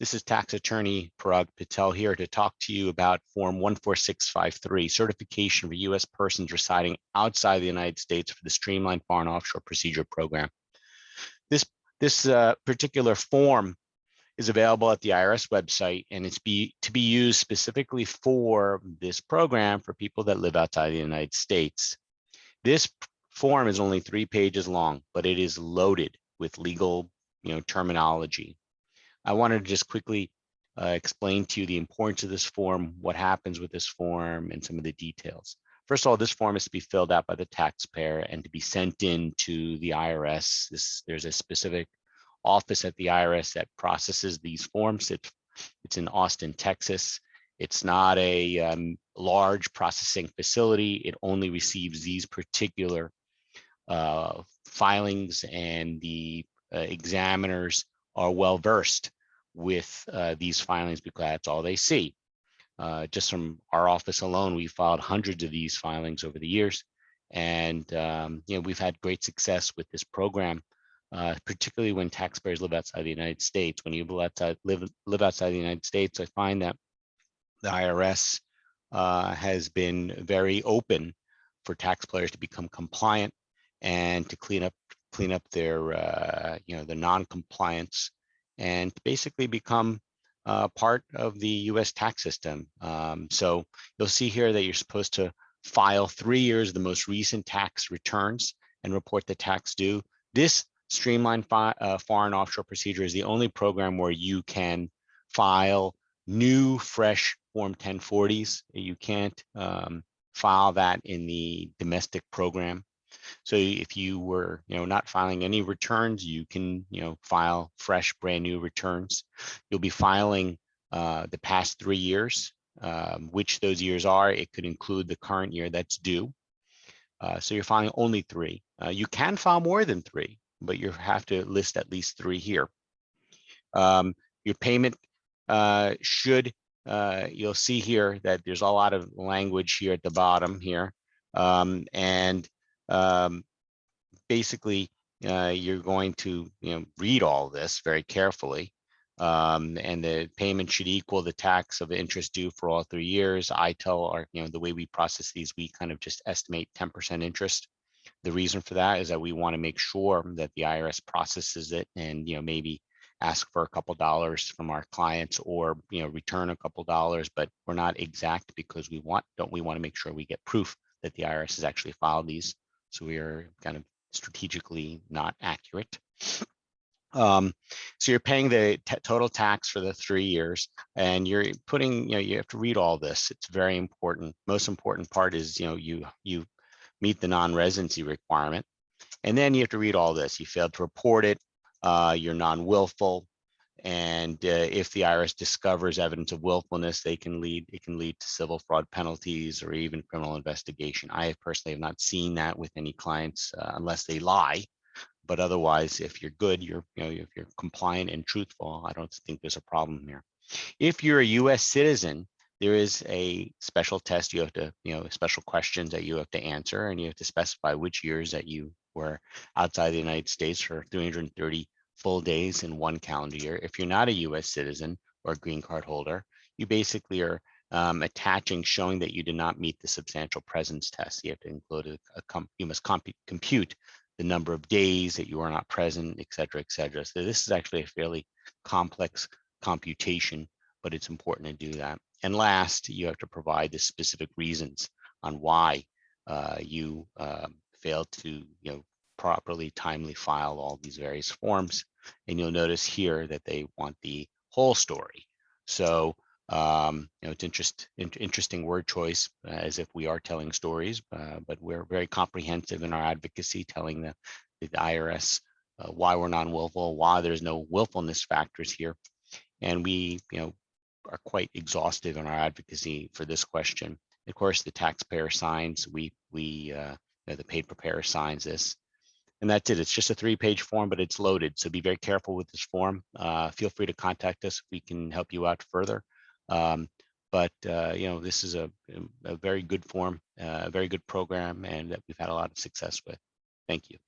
This is Tax Attorney Parag Patel here to talk to you about Form 14653, Certification for U.S. persons residing outside the United States for the Streamlined Foreign Offshore Procedure Program. This particular form is available at the IRS website, and it's to be used specifically for this program for people that live outside the United States. This form is only 3 pages long, but it is loaded with legal terminology. I wanted to just quickly explain to you the importance of this form, what happens with this form, and some of the details. First of all, this form is to be filled out by the taxpayer and to be sent in to the IRS. There's a specific office at the IRS that processes these forms. It's in Austin, Texas. It's not a large processing facility. It only receives these particular filings, and the examiners are well versed with these filings because that's all they see. Just from our office alone, we filed hundreds of these filings over the years, and we've had great success with this program, particularly when taxpayers live outside the United States. When you live outside the United States, I find that the IRS has been very open for taxpayers to become compliant and to clean up their the non-compliance, and basically become part of the U.S. tax system. So you'll see here that you're supposed to file 3 years of the most recent tax returns and report the tax due. This Streamlined Foreign Offshore Procedure is the only program where you can file new, fresh Form 1040s. You can't file that in the domestic program. So if you were, not filing any returns, you can, file fresh, brand new returns. You'll be filing the past 3 years, which those years are. It could include the current year that's due. So you're filing only 3. You can file more than 3, but you have to list at least 3 here. Your payment should, you'll see here that there's a lot of language here at the bottom here. Basically, you're going to read all this very carefully, and the payment should equal the tax of interest due for all 3 years. I tell our, the way we process these, we kind of just estimate 10% interest. The reason for that is that we want to make sure that the IRS processes it, and maybe ask for a couple dollars from our clients, or return a couple dollars, but we're not exact because we want to make sure we get proof that the IRS has actually filed these. So we are kind of strategically not accurate. So you're paying the total tax for the 3 years, and you're putting, you have to read all this. It's very important. Most important part is, you meet the non-residency requirement, and then you have to read all this. You failed to report it, you're non-willful, and if the IRS discovers evidence of willfulness, it can lead to civil fraud penalties or even criminal investigation. I personally have not seen that with any clients unless they lie, but otherwise, if you're good, if you're compliant and truthful, I don't think there's a problem here. If you're a U.S. citizen, there is a special test. You have to, special questions that you have to answer, and you have to specify which years that you were outside the United States for 330 full days in 1 calendar year. If you're not a U.S. citizen or a green card holder, you basically are attaching, showing that you did not meet the substantial presence test. You have to include you must compute the number of days that you are not present, et cetera, et cetera. So this is actually a fairly complex computation, but it's important to do that. And last, you have to provide the specific reasons on why you failed to, properly, timely file all these various forms. And you'll notice here that they want the whole story. So, it's interesting word choice, as if we are telling stories, but we're very comprehensive in our advocacy, telling the IRS why we're non-willful, why there's no willfulness factors here. And we, are quite exhaustive in our advocacy for this question. Of course, the taxpayer signs, the paid preparer signs this. And that's it. It's just a 3-page form, but it's loaded. So be very careful with this form. Feel free to contact us if we can help you out further. This is a very good form, a very good program, and that we've had a lot of success with. Thank you.